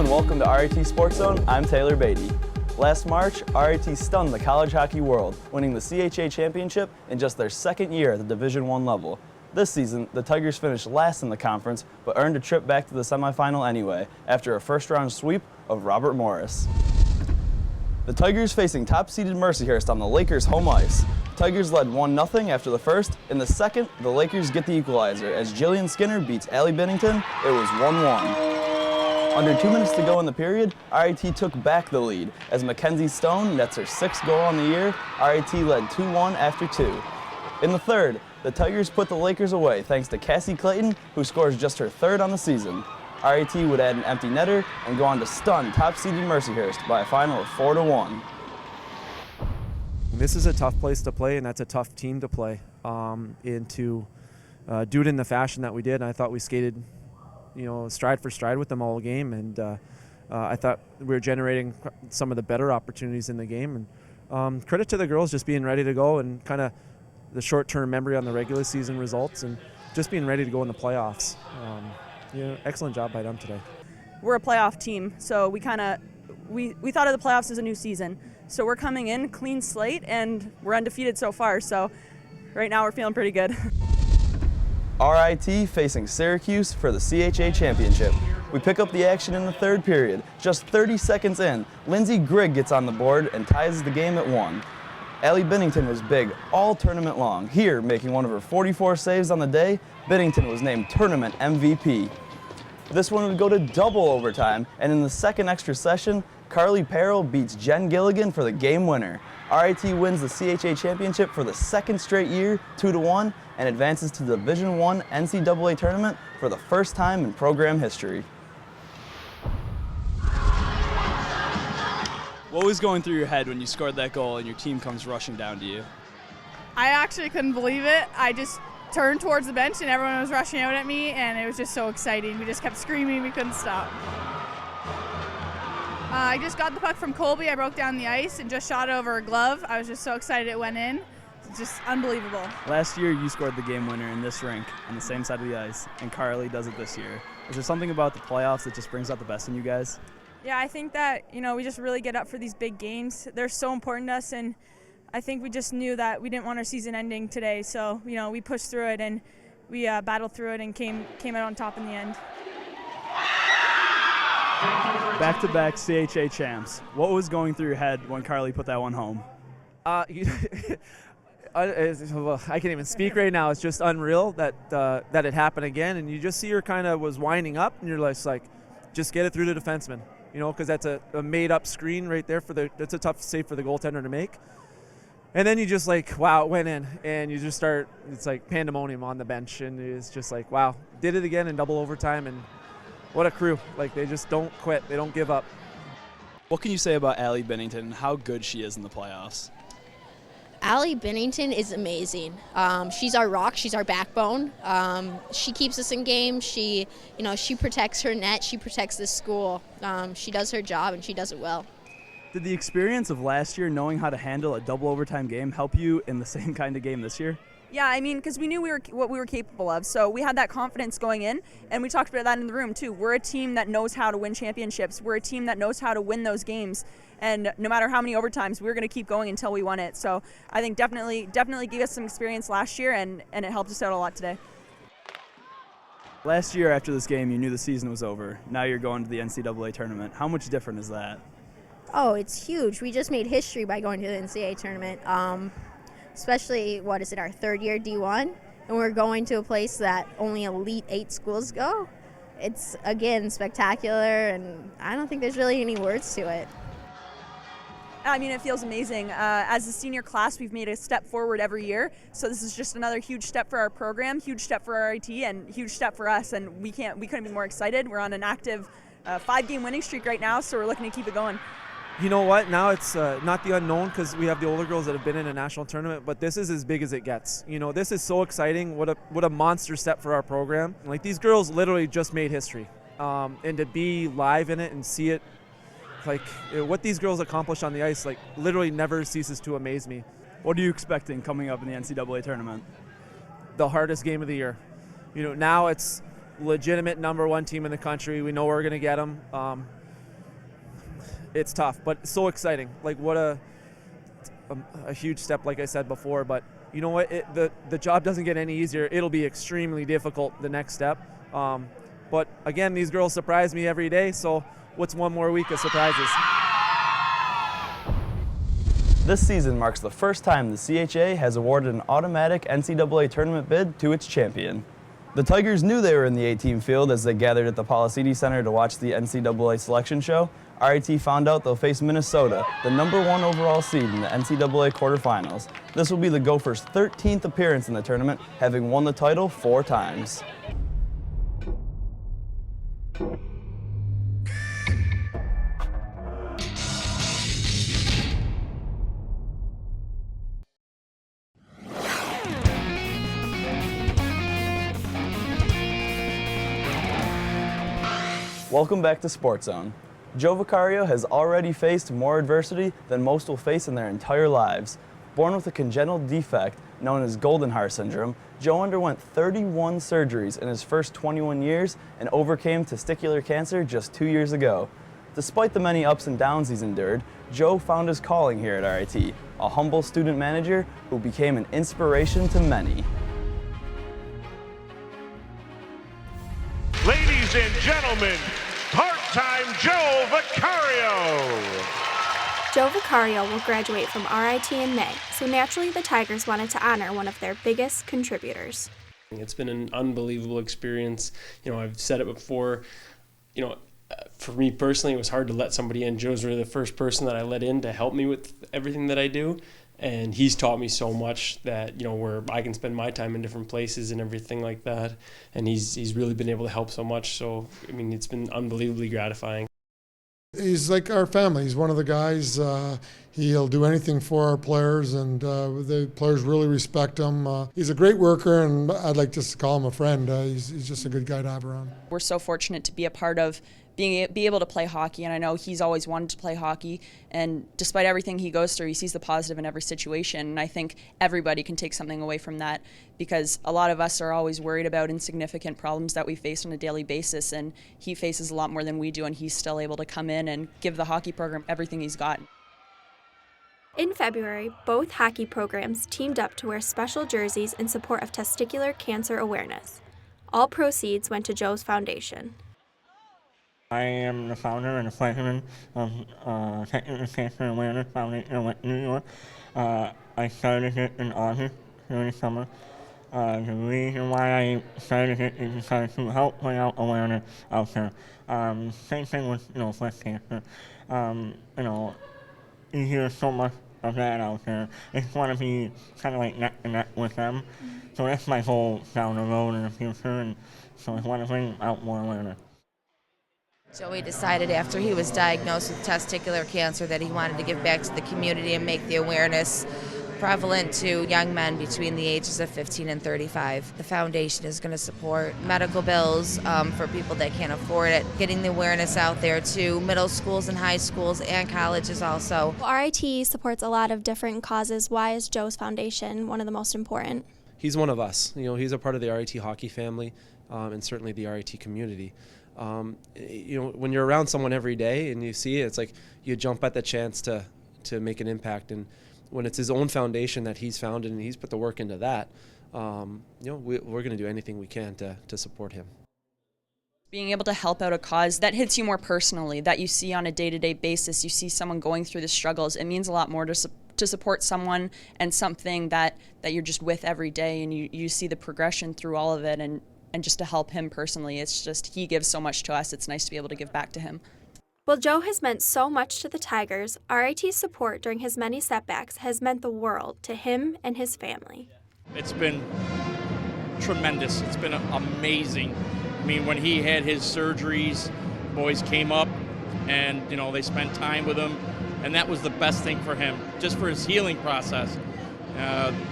and welcome to RIT SportsZone. I'm Taylor Beatty. Last March, RIT stunned the college hockey world, winning the CHA championship in just their second year at the Division I level. This season, the Tigers finished last in the conference, but earned a trip back to the semifinal anyway, after a first-round sweep of Robert Morris. The Tigers facing top-seeded Mercyhurst on the Lakers' home ice. Tigers led 1-0 after the first. In the second, the Lakers get the equalizer as Jillian Skinner beats Allie Bennington. It was 1-1. Under 2 minutes to go in the period, RIT took back the lead as Mackenzie Stone nets her 6th goal on the year. RIT led 2-1 after 2. In the third, the Tigers put the Lakers away thanks to Cassie Clayton, who scores just her 3rd on the season. RIT would add an empty netter and go on to stun top-seeded Mercyhurst by a final of 4-1. This is a tough place to play, and that's a tough team to play. And to do it in the fashion that we did, and I thought we skated, stride for stride with them all game, and I thought we were generating some of the better opportunities in the game. And credit to the girls just being ready to go and kind of the short-term memory on the regular season results and just being ready to go in the playoffs. Excellent job by them today. We're a playoff team, so we thought of the playoffs as a new season. So we're coming in clean slate, and we're undefeated so far. So right now we're feeling pretty good. RIT facing Syracuse for the CHA championship. We pick up the action in the third period. Just 30 seconds in, Lindsey Grigg gets on the board and ties the game at 1. Allie Bennington was big all tournament long. Here, making one of her 44 saves on the day, Bennington was named tournament MVP. This one would go to double overtime, and in the second extra session, Carly Perrell beats Jen Gilligan for the game winner. RIT wins the CHA championship for the 2nd straight year, 2-1, and advances to the Division I NCAA tournament for the first time in program history. What was going through your head when you scored that goal and your team comes rushing down to you? I actually couldn't believe it. I just turned towards the bench and everyone was rushing out at me, and it was just so exciting. We just kept screaming, we couldn't stop. I just got the puck from Colby. I broke down the ice and just shot it over a glove. I was just so excited it went in. It's just unbelievable. Last year you scored the game winner in this rink on the same side of the ice, and Carly does it this year. Is there something about the playoffs that just brings out the best in you guys? Yeah, I think that, we just really get up for these big games. They're so important to us, and I think we just knew that we didn't want our season ending today. So, we pushed through it, and we battled through it and came out on top in the end. Back-to-back CHA champs. What was going through your head when Carly put that one home? I can't even speak right now. It's just unreal that it happened again, and you just see her kind of was winding up, and you're like, just get it through the defenseman. Because that's a made-up screen right there that's a tough save for the goaltender to make. And then you just wow, it went in, and you just start, it's like pandemonium on the bench, and it's just like, wow, did it again in double overtime, and what a crew. They just don't quit, they don't give up. What can you say about Allie Bennington and how good she is in the playoffs? Allie Bennington is amazing. She's our rock. She's our backbone. She keeps us in games. She protects her net. She protects the school. She does her job, and she does it well. Did the experience of last year, knowing how to handle a double overtime game, help you in the same kind of game this year? Yeah, because we knew what we were capable of, so we had that confidence going in, and we talked about that in the room too. We're a team that knows how to win championships. We're a team that knows how to win those games, and no matter how many overtimes, we're going to keep going until we won it. So I think definitely gave us some experience last year, and it helped us out a lot today. Last year after this game, you knew the season was over. Now you're going to the NCAA tournament. How much different is that? Oh, it's huge. We just made history by going to the NCAA tournament. Especially, our 3rd year D1, and we're going to a place that only Elite 8 schools go. It's, again, spectacular, and I don't think there's really any words to it. It feels amazing. As a senior class, we've made a step forward every year, so this is just another huge step for our program, huge step for RIT, and huge step for us, and we couldn't be more excited. We're on an active 5-game winning streak right now, so we're looking to keep it going. You know what? Now it's not the unknown because we have the older girls that have been in a national tournament, but this is as big as it gets. This is so exciting. What a monster step for our program. These girls literally just made history, and to be live in it and see it, what these girls accomplish on the ice, literally never ceases to amaze me. What are you expecting coming up in the NCAA tournament? The hardest game of the year. Now it's legitimate #1 team in the country. We know we're going to get them. it's tough, but so exciting. Like what a huge step, like I said before. But you know what? The job doesn't get any easier. It'll be extremely difficult the next step. But again, these girls surprise me every day. So what's one more week of surprises? This season marks the first time the CHA has awarded an automatic NCAA tournament bid to its champion. The Tigers knew they were in the A-team field as they gathered at the Policiti Center to watch the NCAA selection show. RIT found out they'll face Minnesota, the #1 overall seed in the NCAA quarterfinals. This will be the Gophers' 13th appearance in the tournament, having won the title 4 times. Welcome back to SportsZone. Joe Vicario has already faced more adversity than most will face in their entire lives. Born with a congenital defect known as Goldenhar syndrome, Joe underwent 31 surgeries in his first 21 years and overcame testicular cancer just 2 years ago. Despite the many ups and downs he's endured, Joe found his calling here at RIT, a humble student manager who became an inspiration to many. Ladies and gentlemen, part-time Joe Vicario. Joe Vicario will graduate from RIT in May, so naturally the Tigers wanted to honor one of their biggest contributors. It's been an unbelievable experience. I've said it before, for me personally, it was hard to let somebody in. Joe's really the first person that I let in to help me with everything that I do. And he's taught me so much that, where I can spend my time in different places and everything like that. And he's really been able to help so much. So, it's been unbelievably gratifying. He's like our family. He's one of the guys, he'll do anything for our players, and the players really respect him. He's a great worker, and I'd like just to call him a friend. He's just a good guy to have around. We're so fortunate to be a part of be able to play hockey, and I know he's always wanted to play hockey, and despite everything he goes through, he sees the positive in every situation, and I think everybody can take something away from that, because a lot of us are always worried about insignificant problems that we face on a daily basis, and he faces a lot more than we do, and he's still able to come in and give the hockey program everything he's got. In February, both hockey programs teamed up to wear special jerseys in support of testicular cancer awareness. All proceeds went to Joe's foundation. I am the founder and the president of Testicular Cancer Awareness Foundation in New York. I started it in August during the summer. The reason why I started it is because to help put out awareness out there. Same thing with breast cancer. You hear so much of that out there. I just want to be kind of like neck to neck with them. So that's my goal down the road in the future, and so I want to bring out more awareness. Joey decided after he was diagnosed with testicular cancer that he wanted to give back to the community and make the awareness prevalent to young men between the ages of 15 and 35. The foundation is going to support medical bills for people that can't afford it, getting the awareness out there to middle schools and high schools and colleges also. RIT supports a lot of different causes. Why is Joe's foundation one of the most important? He's one of us. He's a part of the RIT hockey family and certainly the RIT community. When you're around someone every day and you see it, it's like you jump at the chance to make an impact. And when it's his own foundation that he's founded and he's put the work into that, we're going to do anything we can to support him. Being able to help out a cause that hits you more personally, that you see on a day-to-day basis, you see someone going through the struggles, it means a lot more to support someone and something that you're just with every day, and you see the progression through all of it, and just to help him personally. It's just, he gives so much to us, it's nice to be able to give back to him. While Joe has meant so much to the Tigers, RIT's support during his many setbacks has meant the world to him and his family. It's been tremendous. It's been amazing. When he had his surgeries, boys came up and, they spent time with him, and that was the best thing for him, just for his healing process.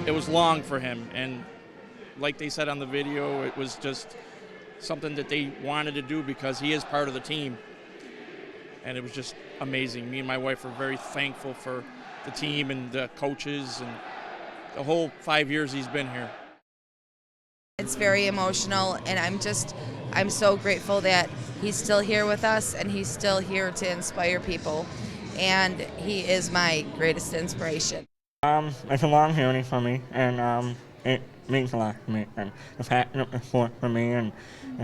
It was long for him, and like they said on the video, it was just something that they wanted to do because he is part of the team. And it was just amazing. Me and my wife are very thankful for the team and the coaches and the whole 5 years he's been here. It's very emotional, and I'm so grateful that he's still here with us and he's still here to inspire people. and he is my greatest inspiration. It's a long journey for me, and it means a lot to me. And the passion of the sport for me, and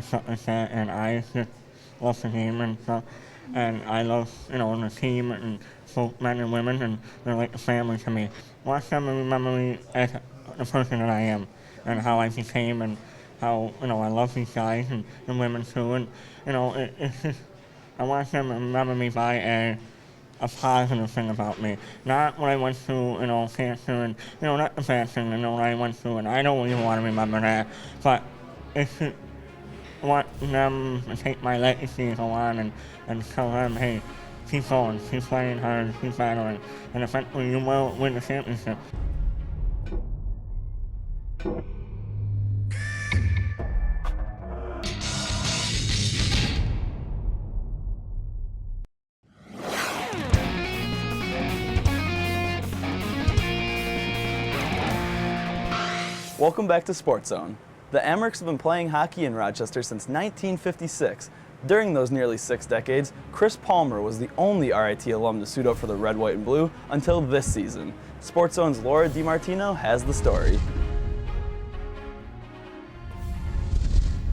stuff like that. And I just love the game and stuff. And I love, the team and both men and women, and they're like a family to me. Watch them and remember me as the person that I am, and how I became, and how I love these guys and women too. And it's just I want them to remember me by a positive thing about me, not what I went through, cancer, and not the bad thing, what I went through, and I don't even want to remember that, but it's just want them to take my legacy and go on and tell them, hey, keep going, keep playing hard, keep battling, and eventually you will win the championship. Welcome back to SportsZone. The Amherst have been playing hockey in Rochester since 1956. During those nearly 6 decades, Chris Palmer was the only RIT alum to suit up for the red, white, and blue until this season. SportsZone's Laura DiMartino has the story.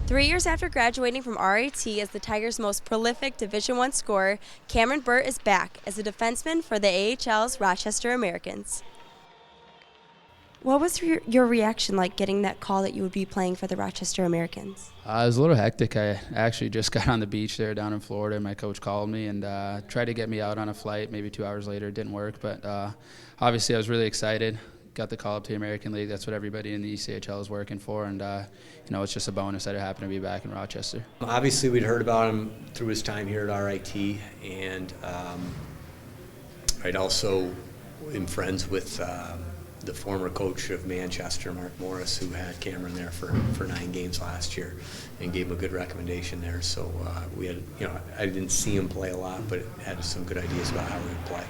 3 years after graduating from RIT as the Tigers' most prolific Division I scorer, Cameron Burt is back as a defenseman for the AHL's Rochester Americans. What was your reaction like getting that call that you would be playing for the Rochester Americans? It was a little hectic. I actually just got on the beach there down in Florida, and my coach called me and tried to get me out on a flight. Maybe 2 hours later, it didn't work, but obviously I was really excited. Got the call up to the American League. That's what everybody in the ECHL is working for, and it's just a bonus that it happened to be back in Rochester. Obviously, we'd heard about him through his time here at RIT, and I'd also am friends with the former coach of Manchester, Mark Morris, who had Cameron there for 9 games last year and gave him a good recommendation there. So we had, I didn't see him play a lot, but had some good ideas about how he would play.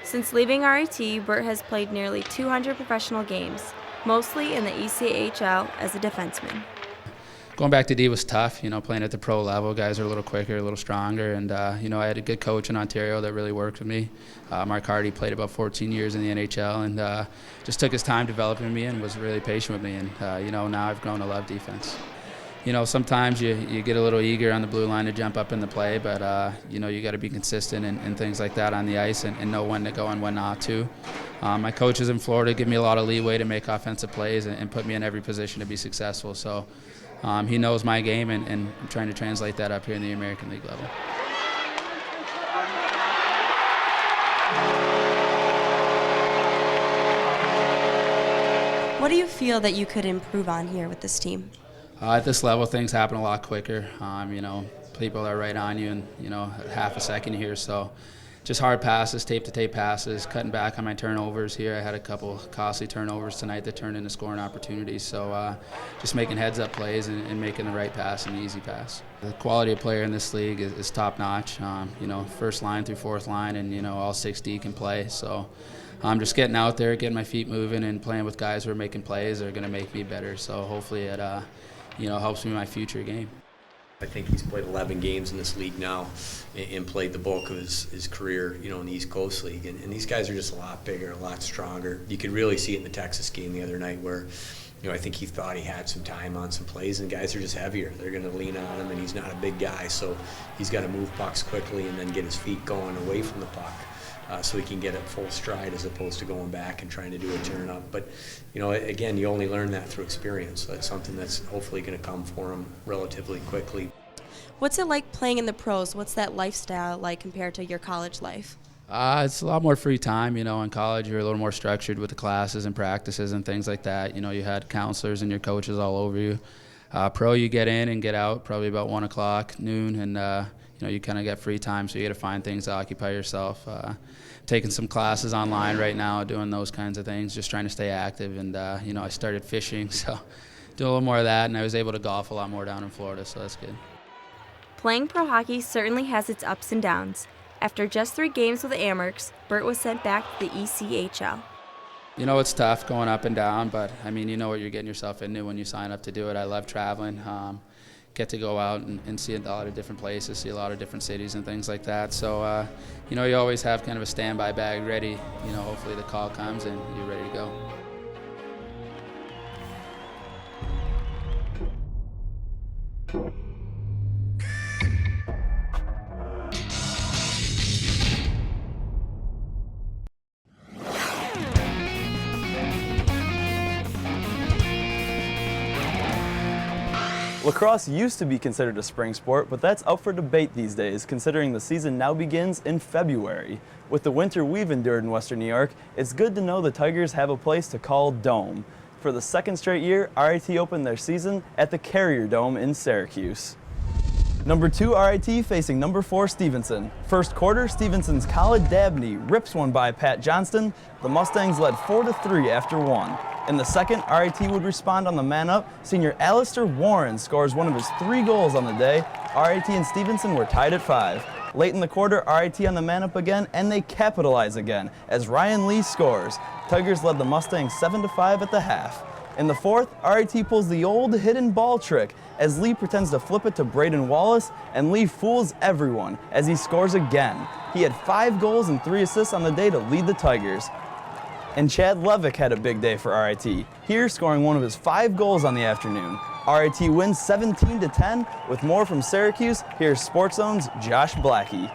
Since leaving RIT, Burt has played nearly 200 professional games, mostly in the ECHL as a defenseman. Going back to D was tough, playing at the pro level. Guys are a little quicker, a little stronger, and I had a good coach in Ontario that really worked with me. Mark Hardy played about 14 years in the NHL and just took his time developing me and was really patient with me. And now I've grown to love defense. Sometimes you get a little eager on the blue line to jump up in the play, but you got to be consistent and things like that on the ice and know when to go and when not to. My coaches in Florida give me a lot of leeway to make offensive plays and put me in every position to be successful. So he knows my game, and I'm trying to translate that up here in the American League level. What do you feel that you could improve on here with this team? At this level, things happen a lot quicker. People are right on you in half a second here. So just hard passes, tape-to-tape passes, cutting back on my turnovers here. I had a couple costly turnovers tonight that turned into scoring opportunities. So just making heads-up plays and making the right pass and the easy pass. The quality of player in this league is top-notch. First line through fourth line, and all 6D can play. So I'm just getting out there, getting my feet moving, and playing with guys who are making plays that are going to make me better. So hopefully it helps me in my future game. I think he's played 11 games in this league now and played the bulk of his career, in the East Coast League. And these guys are just a lot bigger, a lot stronger. You could really see it in the Texas game the other night where, I think he thought he had some time on some plays, and guys are just heavier. They're going to lean on him, and he's not a big guy, so he's got to move pucks quickly and then get his feet going away from the puck. So he can get it full stride as opposed to going back and trying to do a turn up. But, again, you only learn that through experience. So that's something that's hopefully going to come for him relatively quickly. What's it like playing in the pros? What's that lifestyle like compared to your college life? It's a lot more free time. In college you're a little more structured with the classes and practices and things like that. You had counselors and your coaches all over you. Pro, you get in and get out probably about 1 o'clock, noon, and you kind of get free time, so you got to find things to occupy yourself. Taking some classes online right now, doing those kinds of things, just trying to stay active. And I started fishing, so doing a little more of that, and I was able to golf a lot more down in Florida, so that's good. Playing pro hockey certainly has its ups and downs. After just 3 games with the Amherst, Burt was sent back to the ECHL. It's tough going up and down, but you know what you're getting yourself into when you sign up to do it. I love traveling. get to go out and see a lot of different places, see a lot of different cities and things like that. So, you always have kind of a standby bag ready. Hopefully the call comes and you're ready to go. Lacrosse used to be considered a spring sport, but that's up for debate these days, considering the season now begins in February. With the winter we've endured in Western New York, it's good to know the Tigers have a place to call dome. For the second straight year, RIT opened their season at the Carrier Dome in Syracuse. Number 2 RIT facing number 4 Stevenson. First quarter, Stevenson's Khalid Dabney rips one by Pat Johnston. The Mustangs led 4-3 after one. In the second, RIT would respond on the man-up. Senior Alistair Warren scores one of his 3 goals on the day. RIT and Stevenson were tied at 5. Late in the quarter, RIT on the man-up again, and they capitalize again as Ryan Lee scores. Tigers led the Mustangs 7-5 at the half. In the fourth, RIT pulls the old hidden ball trick as Lee pretends to flip it to Braden Wallace, and Lee fools everyone as he scores again. He had 5 goals and 3 assists on the day to lead the Tigers. And Chad Levick had a big day for RIT, here scoring one of his 5 goals on the afternoon. RIT wins 17-10. With more from Syracuse, here's SportsZone's Josh Blackie.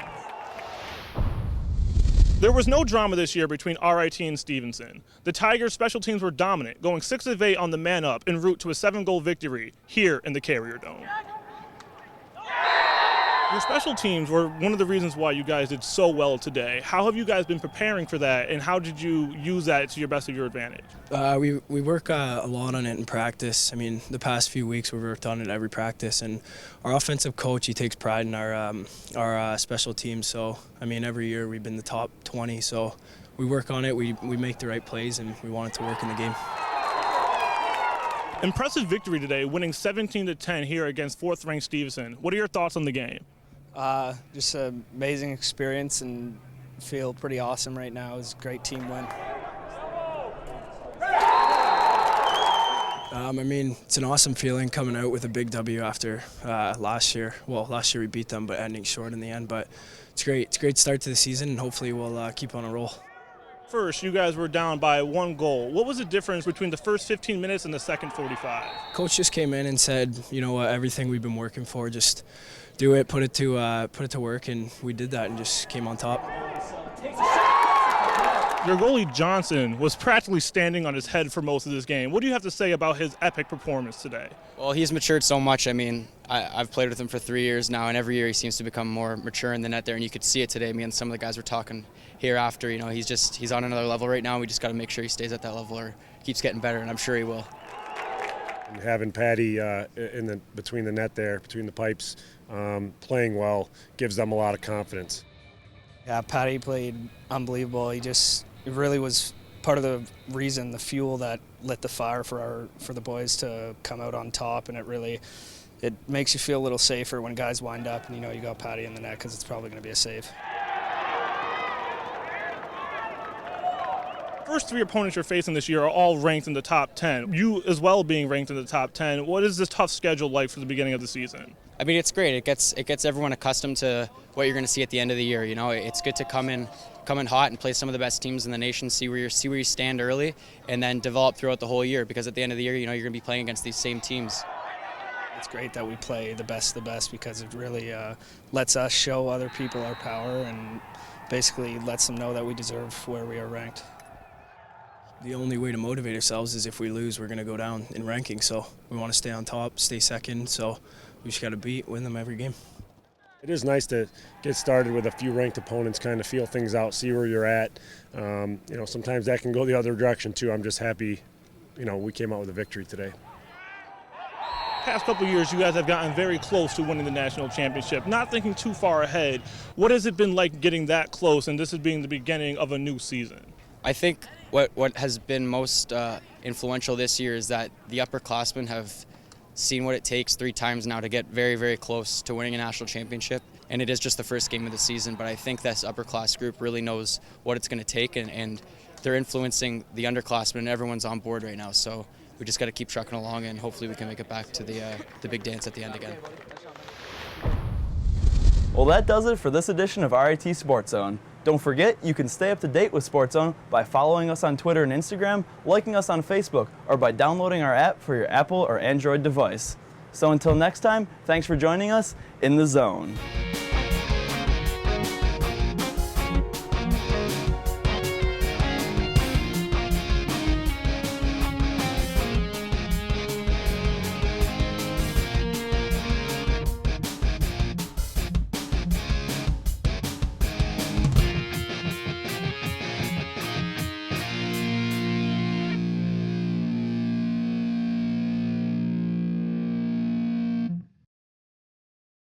There was no drama this year between RIT and Stevenson. The Tigers' special teams were dominant, going 6 of 8 on the man-up en route to a 7-goal victory here in the Carrier Dome. Your special teams were one of the reasons why you guys did so well today. How have you guys been preparing for that, and how did you use that to your best of your advantage? We work a lot on it in practice. I mean, the past few weeks we've worked on it every practice, and our offensive coach, he takes pride in our special teams. So, I mean, every year we've been the top 20, so we work on it, we make the right plays, and we want it to work in the game. Impressive victory today, winning 17-10 here against 4th-ranked Stevenson. What are your thoughts on the game? Just an amazing experience and feel pretty awesome right now. It was a great team win. I mean, it's an awesome feeling coming out with a big W after last year. Well, last year we beat them, but ending short in the end. But it's great. It's a great start to the season, and hopefully we'll keep on a roll. First, you guys were down by 1 goal. What was the difference between the first 15 minutes and the second 45? Coach just came in and said, you know what, everything we've been working for, just do it, put it to work, and we did that and just came on top. Your goalie Johnson was practically standing on his head for most of this game. What do you have to say about his epic performance today? Well, he's matured so much. I mean, I've played with him for 3 years now, and every year he seems to become more mature in the net there, and you could see it today. Me and some of the guys were talking here after. He's on another level right now. We just got to make sure he stays at that level or keeps getting better, and I'm sure he will. And having Patty between the net there, between the pipes, playing well, gives them a lot of confidence. Yeah, Patty played unbelievable. It really was part of the reason, the fuel that lit the fire for the boys to come out on top, and it makes you feel a little safer when guys wind up and you got Patty in the net because it's probably going to be a save. First 3 opponents you're facing this year are all ranked in the top 10. You as well being ranked in the top 10. What is this tough schedule like for the beginning of the season? I mean, it's great. It gets everyone accustomed to what you're going to see at the end of the year. It's good to come in hot and play some of the best teams in the nation, see where you stand early, and then develop throughout the whole year, because at the end of the year, you're going to be playing against these same teams. It's great that we play the best because it really lets us show other people our power and basically lets them know that we deserve where we are ranked. The only way to motivate ourselves is if we lose, we're going to go down in ranking. So we want to stay on top, stay second. So we just got to win them every game. It is nice to get started with a few ranked opponents, kind of feel things out, see where you're at. Sometimes that can go the other direction too. I'm just happy, we came out with a victory today. Past couple of years, you guys have gotten very close to winning the national championship. Not thinking too far ahead, what has it been like getting that close, and this is being the beginning of a new season? I think what has been most influential this year is that the upperclassmen have seen what it takes 3 times now to get very, very close to winning a national championship. And it is just the first game of the season, but I think this upperclass group really knows what it's going to take, and they're influencing the underclassmen, and everyone's on board right now. So we just got to keep trucking along, and hopefully we can make it back to the big dance at the end again. Well, that does it for this edition of RIT SportsZone. Don't forget, you can stay up to date with SportsZone by following us on Twitter and Instagram, liking us on Facebook, or by downloading our app for your Apple or Android device. So until next time, thanks for joining us in the zone.